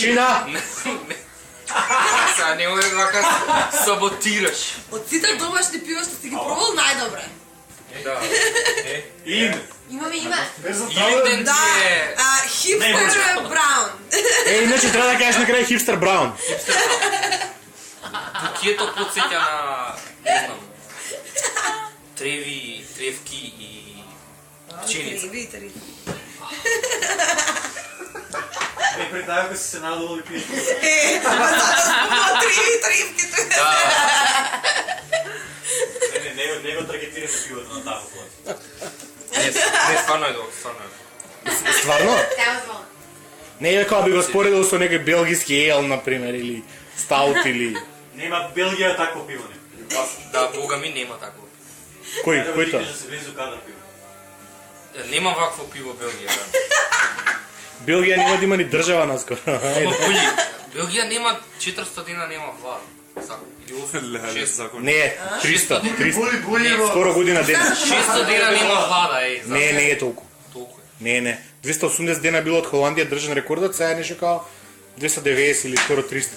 Тишина! Сега немoj вака саботираш. Од сите домашни пива што си ги пробал најдобре. Да. Име. Имаме име. Илинден Да, ти е... хипстер Браун. Иначе треба да кажеш на крај Хипстер Браун. Букието подсеќа на... Не знам. Треви, тревки и... пченица. Витари. Пред таа кога си се надувал и пиеш. Тривките. Не го таргетираме пивото на таа популација. Не, стварно е добро, стварно е добро. Стварно? Тема звон. Не е како би го споредил со некој белгиски ел, например, или стаут, или... Нема Белгија такво пиво не. Да, бога ми нема такво. Кој тоа? Да се близу кадар пиво. Нема вакво пиво Белгија, да. Белгија нема да има ни држава наскоро. Ама боли, Белгија нема 400 дена нема влад. Или 8, Не, 300. Скоро година дена. 600 дена нема влада, еј. Не е толку. Толку е. Не. 280 дена било од Холандија држан рекордот, сега е нешто као 290 или скоро 300.